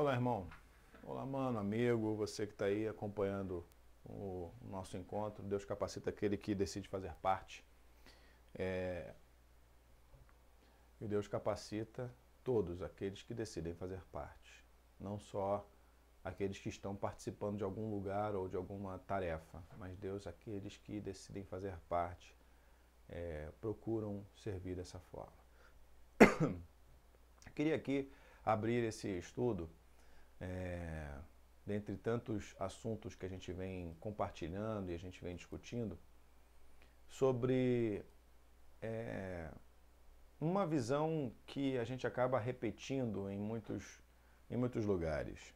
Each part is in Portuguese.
Olá, irmão. Olá, mano, amigo, você que está aí acompanhando o nosso encontro. Deus capacita aquele que decide fazer parte. E Deus capacita todos aqueles que decidem fazer parte. Não só aqueles que estão participando de algum lugar ou de alguma tarefa, mas Deus, aqueles que decidem fazer parte, procuram servir dessa forma. Queria aqui abrir esse estudo, dentre tantos assuntos que a gente vem compartilhando e a gente vem discutindo, sobre uma visão que a gente acaba repetindo em muitos lugares.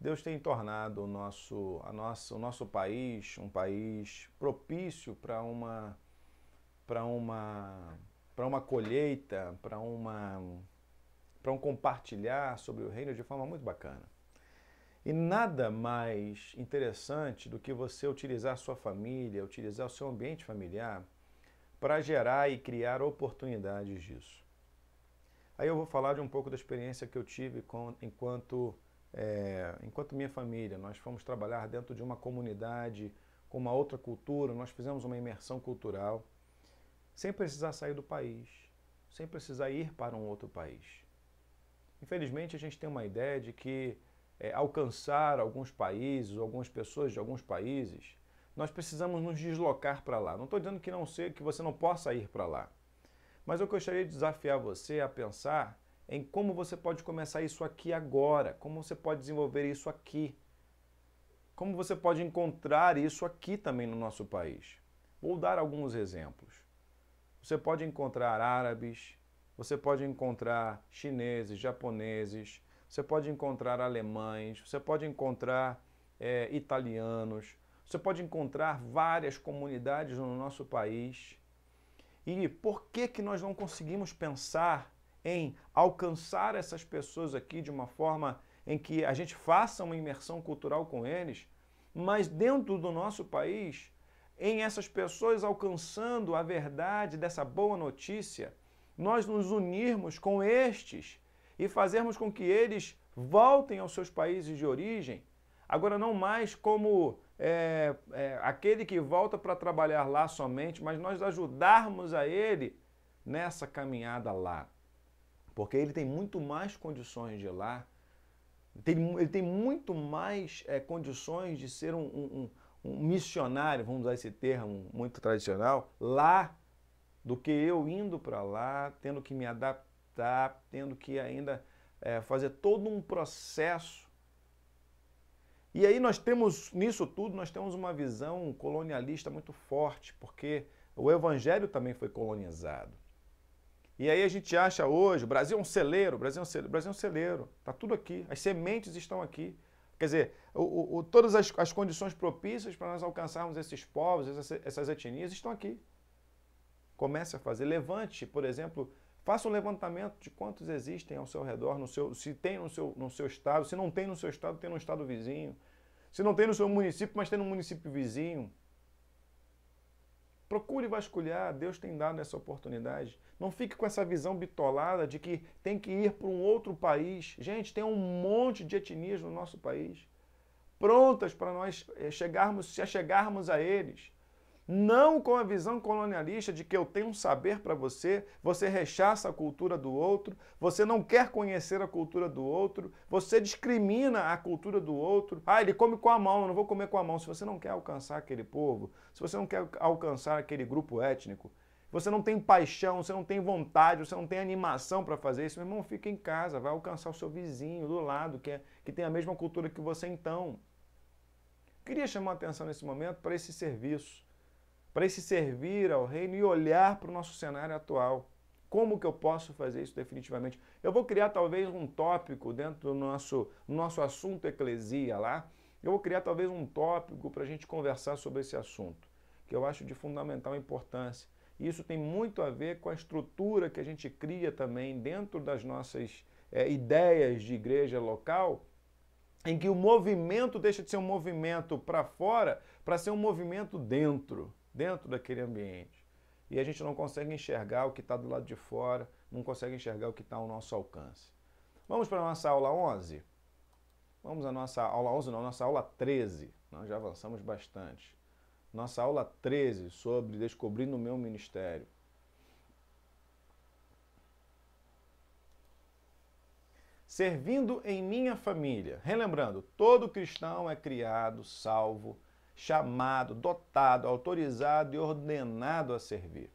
Deus tem tornado o nosso país um país propício para uma colheita, para um compartilhar sobre o reino de forma muito bacana. E nada mais interessante do que você utilizar a sua família, utilizar o seu ambiente familiar para gerar e criar oportunidades disso. Aí eu vou falar de um pouco da experiência que eu tive enquanto minha família. Nós fomos trabalhar dentro de uma comunidade com uma outra cultura, nós fizemos uma imersão cultural, sem precisar sair do país, sem precisar ir para um outro país. Infelizmente, a gente tem uma ideia de que alcançar alguns países, algumas pessoas de alguns países, nós precisamos nos deslocar para lá. Não estou dizendo que você não possa ir para lá, mas eu gostaria de desafiar você a pensar em como você pode começar isso aqui agora, como você pode desenvolver isso aqui, como você pode encontrar isso aqui também no nosso país. Vou dar alguns exemplos. Você pode encontrar árabes, você pode encontrar chineses, japoneses, você pode encontrar alemães, você pode encontrar italianos, você pode encontrar várias comunidades no nosso país. E por que nós não conseguimos pensar em alcançar essas pessoas aqui de uma forma em que a gente faça uma imersão cultural com eles, mas dentro do nosso país, em essas pessoas alcançando a verdade dessa boa notícia, nós nos unirmos com estes e fazermos com que eles voltem aos seus países de origem, agora não mais como aquele que volta para trabalhar lá somente, mas nós ajudarmos a ele nessa caminhada lá. Porque ele tem muito mais condições de ir lá, ele tem muito mais condições de ser um missionário, vamos usar esse termo muito tradicional, lá, do que eu indo para lá, tendo que me adaptar, tendo que ainda fazer todo um processo. E aí nós temos, nisso tudo, nós temos uma visão colonialista muito forte, porque o evangelho também foi colonizado. E aí a gente acha hoje, o Brasil é um celeiro, o Brasil é um celeiro, está tudo aqui, as sementes estão aqui. Quer dizer, todas as condições propícias para nós alcançarmos esses povos, essas etnias estão aqui. Comece a fazer, levante, por exemplo, faça um levantamento de quantos existem ao seu redor, se tem no seu estado, se não tem no seu estado, tem no estado vizinho. Se não tem no seu município, mas tem no município vizinho. Procure vasculhar, Deus tem dado essa oportunidade. Não fique com essa visão bitolada de que tem que ir para um outro país. Gente, tem um monte de etnias no nosso país, prontas para nós se achegarmos a eles. Não com a visão colonialista de que eu tenho um saber para você, você rechaça a cultura do outro, você não quer conhecer a cultura do outro, você discrimina a cultura do outro. Ah, ele come com a mão, eu não vou comer com a mão. Se você não quer alcançar aquele povo, se você não quer alcançar aquele grupo étnico, você não tem paixão, você não tem vontade, você não tem animação para fazer isso, meu irmão, fica em casa, vai alcançar o seu vizinho do lado, que tem a mesma cultura que você então. Queria chamar a atenção nesse momento para esse serviço, para esse servir ao reino e olhar para o nosso cenário atual. Como que eu posso fazer isso definitivamente? Eu vou criar talvez um tópico dentro do nosso assunto eclesia lá, eu vou criar talvez um tópico para a gente conversar sobre esse assunto, que eu acho de fundamental importância. E isso tem muito a ver com a estrutura que a gente cria também dentro das nossas ideias de igreja local, em que o movimento deixa de ser um movimento para fora para ser um movimento dentro daquele ambiente. E a gente não consegue enxergar o que está do lado de fora, não consegue enxergar o que está ao nosso alcance. Vamos para a nossa aula 11? Vamos à nossa aula 11, não, nossa aula 13. Nós já avançamos bastante. Nossa aula 13 sobre descobrindo o meu ministério. Servindo em minha família. Relembrando, todo cristão é criado, salvo, chamado, dotado, autorizado e ordenado a servir.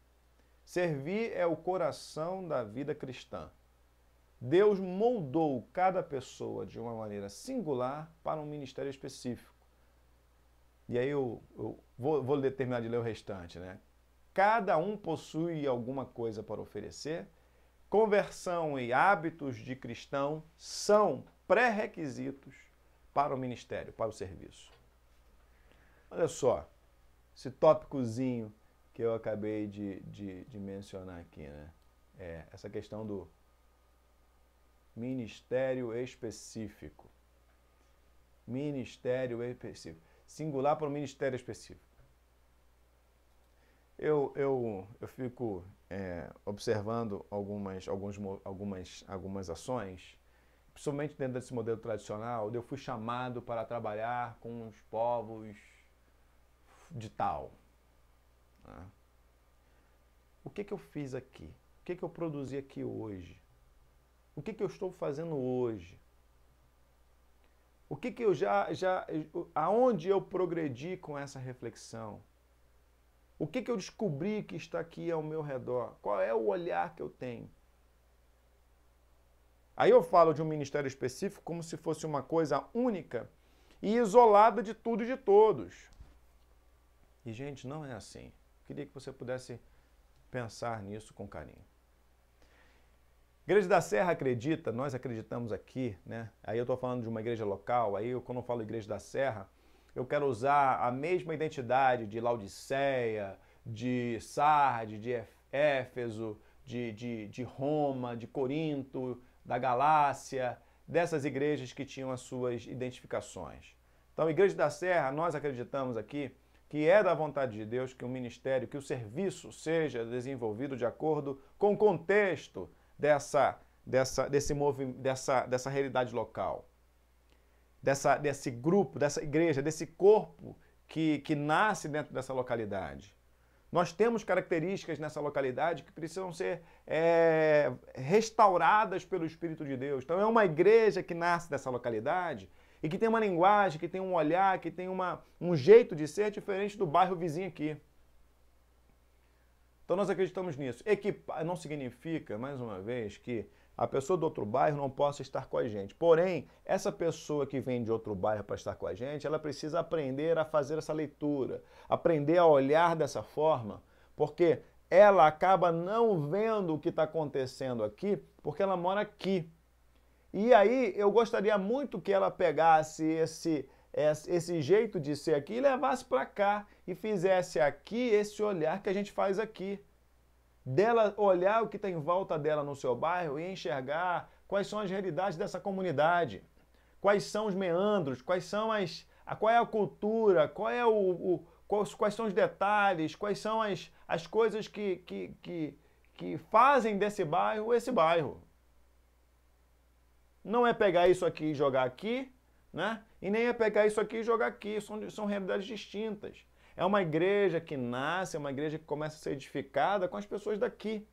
Servir é o coração da vida cristã. Deus moldou cada pessoa de uma maneira singular para um ministério específico. E aí eu vou terminar de ler o restante, né? Cada um possui alguma coisa para oferecer. Conversão e hábitos de cristão são pré-requisitos para o ministério, para o serviço. Olha só, esse tópicozinho que eu acabei de mencionar aqui, né? Essa questão do ministério específico. Ministério específico. Singular para o ministério específico. Eu fico observando algumas ações, principalmente dentro desse modelo tradicional, onde eu fui chamado para trabalhar com os povos de tal. Né? O que eu fiz aqui? O que eu produzi aqui hoje? O que eu estou fazendo hoje? O que eu aonde eu progredi com essa reflexão? O que eu descobri que está aqui ao meu redor? Qual é o olhar que eu tenho? Aí eu falo de um ministério específico como se fosse uma coisa única e isolada de tudo e de todos. E, gente, não é assim. Queria que você pudesse pensar nisso com carinho. Igreja da Serra acredita, nós acreditamos aqui, né? Aí eu estou falando de uma igreja local, aí quando eu falo Igreja da Serra, eu quero usar a mesma identidade de Laodiceia, de Sardes, de Éfeso, de Roma, de Corinto, da Galácia, dessas igrejas que tinham as suas identificações. Então, Igreja da Serra, nós acreditamos aqui que é da vontade de Deus que o ministério, que o serviço seja desenvolvido de acordo com o contexto dessa realidade local. Desse grupo, dessa igreja, desse corpo que nasce dentro dessa localidade. Nós temos características nessa localidade que precisam ser restauradas pelo Espírito de Deus. Então é uma igreja que nasce dessa localidade e que tem uma linguagem, que tem um olhar, que tem um jeito de ser diferente do bairro vizinho aqui. Então nós acreditamos nisso. Equipar não significa, mais uma vez, que a pessoa do outro bairro não possa estar com a gente. Porém, essa pessoa que vem de outro bairro para estar com a gente, ela precisa aprender a fazer essa leitura, aprender a olhar dessa forma, porque ela acaba não vendo o que está acontecendo aqui, porque ela mora aqui. E aí eu gostaria muito que ela pegasse esse jeito de ser aqui e levasse para cá e fizesse aqui esse olhar que a gente faz aqui. Dela olhar o que está em volta dela no seu bairro e enxergar quais são as realidades dessa comunidade, quais são os meandros, qual é a cultura, quais são os detalhes, quais são as coisas que fazem desse bairro esse bairro. Não é pegar isso aqui e jogar aqui, né? E nem é pegar isso aqui e jogar aqui, são realidades distintas. É uma igreja que nasce, é uma igreja que começa a ser edificada com as pessoas daqui.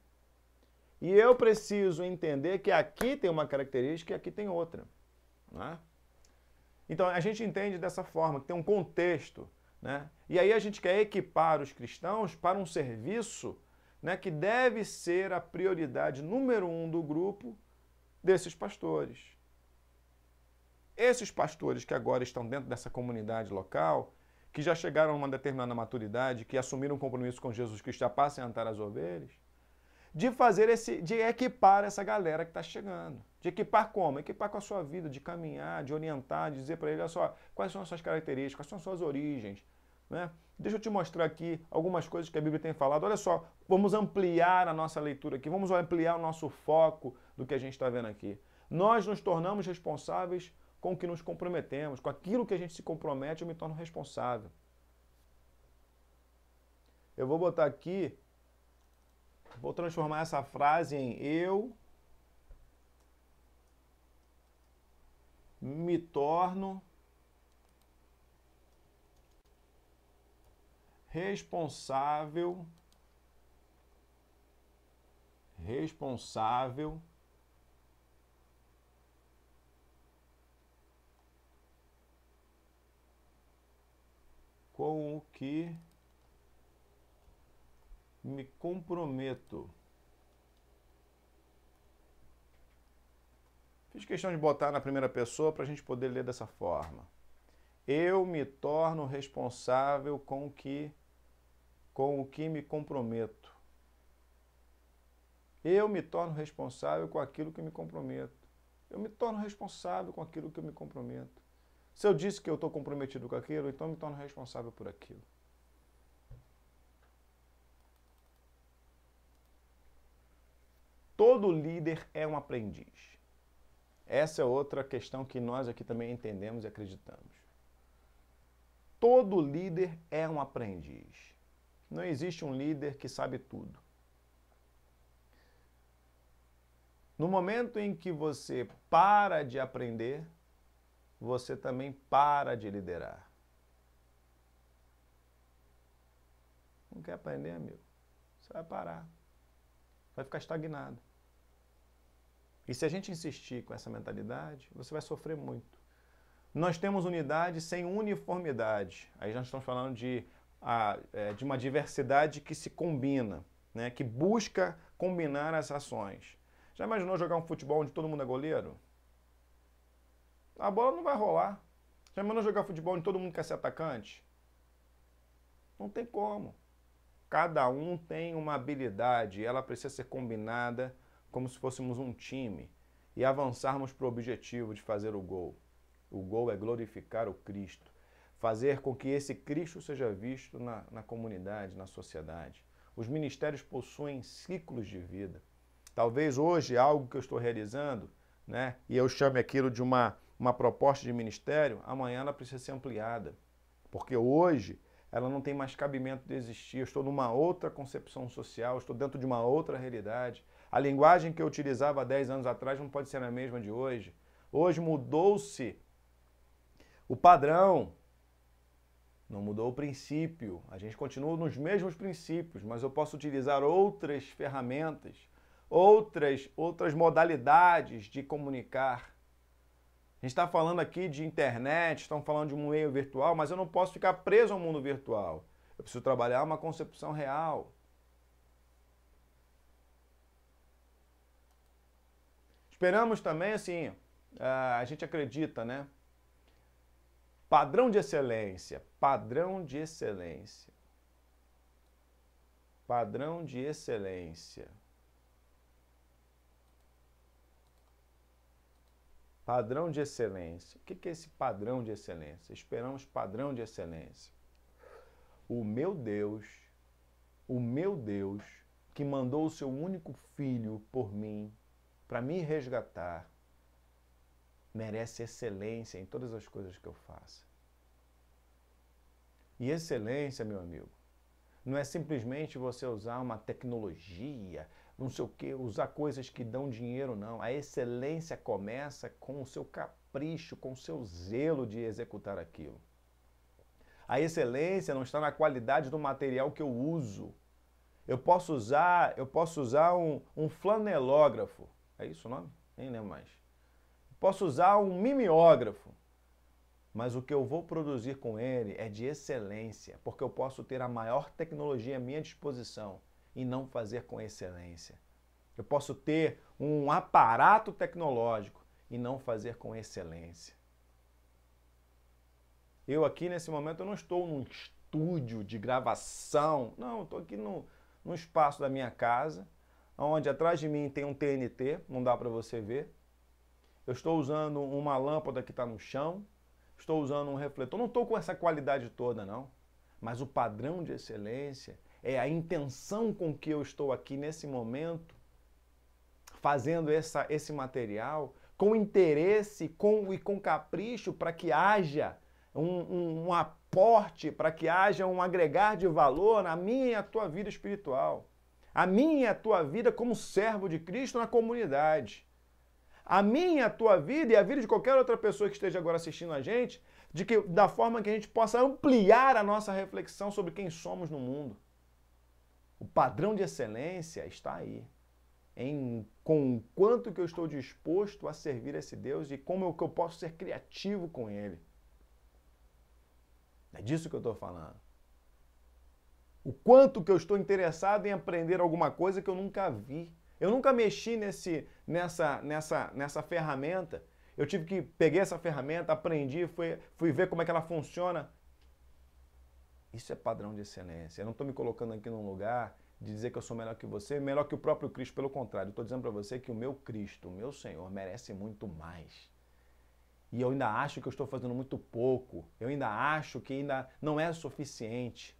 E eu preciso entender que aqui tem uma característica e aqui tem outra. Né? Então a gente entende dessa forma, que tem um contexto. Né? E aí a gente quer equipar os cristãos para um serviço, né, que deve ser a prioridade número 1 do grupo desses pastores. Esses pastores que agora estão dentro dessa comunidade local, que já chegaram a uma determinada maturidade, que assumiram um compromisso com Jesus Cristo, já passam a apacentar as ovelhas, de equipar essa galera que está chegando. De equipar como? Equipar com a sua vida, de caminhar, de orientar, de dizer para ele, olha só, quais são as suas características, quais são as suas origens. Né? Deixa eu te mostrar aqui algumas coisas que a Bíblia tem falado. Olha só, vamos ampliar a nossa leitura aqui, vamos ampliar o nosso foco do que a gente está vendo aqui. Nós nos tornamos responsáveis com o que nos comprometemos, com aquilo que a gente se compromete, eu me torno responsável. Eu vou botar aqui, vou transformar essa frase em eu me torno responsável com o que me comprometo. Fiz questão de botar na primeira pessoa para a gente poder ler dessa forma. Eu me torno responsável com o que me comprometo. Eu me torno responsável com aquilo que me comprometo. Eu me torno responsável com aquilo que eu me comprometo. Se eu disse que eu estou comprometido com aquilo, então eu me torno responsável por aquilo. Todo líder é um aprendiz. Essa é outra questão que nós aqui também entendemos e acreditamos. Todo líder é um aprendiz. Não existe um líder que sabe tudo. No momento em que você para de aprender, você também para de liderar. Não quer aprender, amigo? Você vai parar. Vai ficar estagnado. E se a gente insistir com essa mentalidade, você vai sofrer muito. Nós temos unidade sem uniformidade. Aí nós estamos falando de uma diversidade que se combina, né? Que busca combinar as ações. Já imaginou jogar um futebol onde todo mundo é goleiro? A bola não vai rolar. Já imaginou jogar futebol onde todo mundo quer ser atacante? Não tem como. Cada um tem uma habilidade, ela precisa ser combinada como se fôssemos um time e avançarmos para o objetivo de fazer o gol. O gol é glorificar o Cristo, fazer com que esse Cristo seja visto na comunidade, na sociedade. Os ministérios possuem ciclos de vida. Talvez hoje algo que eu estou realizando, né, e eu chame aquilo de uma proposta de ministério, amanhã ela precisa ser ampliada. Porque hoje ela não tem mais cabimento de existir. Eu estou numa outra concepção social, estou dentro de uma outra realidade. A linguagem que eu utilizava há 10 anos atrás não pode ser a mesma de hoje. Hoje mudou-se o padrão, não mudou o princípio. A gente continua nos mesmos princípios, mas eu posso utilizar outras ferramentas, outras modalidades de comunicar. A gente está falando aqui de internet, estamos falando de um meio virtual, mas eu não posso ficar preso ao mundo virtual. Eu preciso trabalhar uma concepção real. Esperamos também, assim, a gente acredita, né? Padrão de excelência, padrão de excelência, padrão de excelência. Padrão de excelência. O que é esse padrão de excelência? Esperamos padrão de excelência. O meu Deus, que mandou o seu único filho por mim, para me resgatar, merece excelência em todas as coisas que eu faça. E excelência, meu amigo, não é simplesmente você usar uma tecnologia, não sei o quê, usar coisas que dão dinheiro, não. A excelência começa com o seu capricho, com o seu zelo de executar aquilo. A excelência não está na qualidade do material que eu uso. Eu posso usar um flanelógrafo. É isso o nome? Nem lembro mais. Posso usar um mimeógrafo. Mas o que eu vou produzir com ele é de excelência, porque eu posso ter a maior tecnologia à minha disposição e não fazer com excelência. Eu posso ter um aparato tecnológico e não fazer com excelência. Eu aqui nesse momento eu não estou num estúdio de gravação, não, eu estou aqui no espaço da minha casa, onde atrás de mim tem um TNT, não dá para você ver. Eu estou usando uma lâmpada que está no chão, estou usando um refletor, não estou com essa qualidade toda não, mas o padrão de excelência é a intenção com que eu estou aqui nesse momento, fazendo esse material, com interesse e com capricho para que haja um aporte, para que haja um agregar de valor na minha e a tua vida espiritual. A minha e a tua vida como servo de Cristo na comunidade. a minha, a tua vida e a vida de qualquer outra pessoa que esteja agora assistindo a gente, da forma que a gente possa ampliar a nossa reflexão sobre quem somos no mundo. O padrão de excelência está aí. Com o quanto que eu estou disposto a servir esse Deus e como que eu posso ser criativo com Ele. É disso que eu estou falando. O quanto que eu estou interessado em aprender alguma coisa que eu nunca vi. Eu nunca mexi nessa ferramenta. Eu tive que peguei essa ferramenta, aprendi, fui ver como é que ela funciona. Isso é padrão de excelência. Eu não estou me colocando aqui num lugar de dizer que eu sou melhor que você, melhor que o próprio Cristo. Pelo contrário, eu estou dizendo para você que o meu Cristo, o meu Senhor, merece muito mais. E eu ainda acho que eu estou fazendo muito pouco. Eu ainda acho que ainda não é suficiente.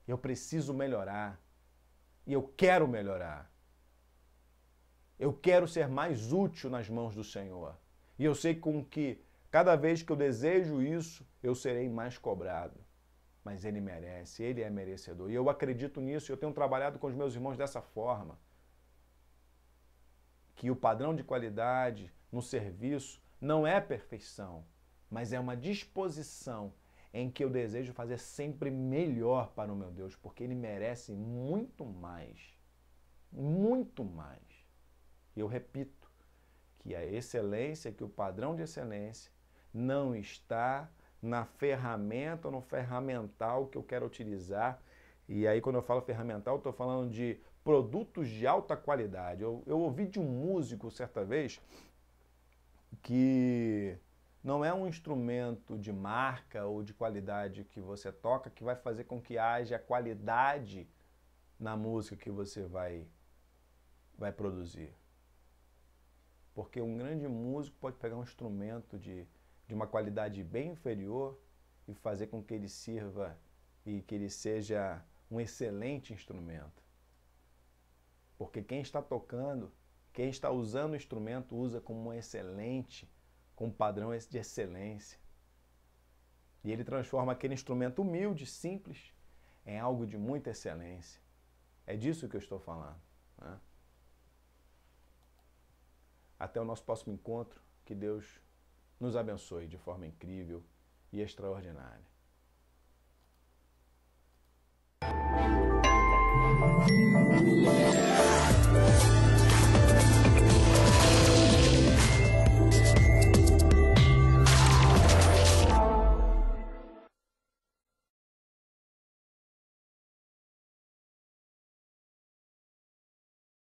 Eu preciso melhorar. E eu quero melhorar. Eu quero ser mais útil nas mãos do Senhor. E eu sei que cada vez que eu desejo isso, eu serei mais cobrado. Mas Ele merece, Ele é merecedor. E eu acredito nisso, eu tenho trabalhado com os meus irmãos dessa forma. Que o padrão de qualidade no serviço não é perfeição, mas é uma disposição em que eu desejo fazer sempre melhor para o meu Deus, porque Ele merece muito mais. Muito mais. E eu repito que a excelência, que o padrão de excelência não está na ferramenta ou no ferramental que eu quero utilizar. E aí quando eu falo ferramental, eu estou falando de produtos de alta qualidade. Eu ouvi de um músico certa vez que não é um instrumento de marca ou de qualidade que você toca que vai fazer com que haja qualidade na música que você vai produzir. Porque um grande músico pode pegar um instrumento de uma qualidade bem inferior e fazer com que ele sirva e que ele seja um excelente instrumento. Porque quem está tocando, quem está usando o instrumento, usa como um excelente, com um padrão de excelência. E ele transforma aquele instrumento humilde, simples, em algo de muita excelência. É disso que eu estou falando, né? Até o nosso próximo encontro. Que Deus nos abençoe de forma incrível e extraordinária.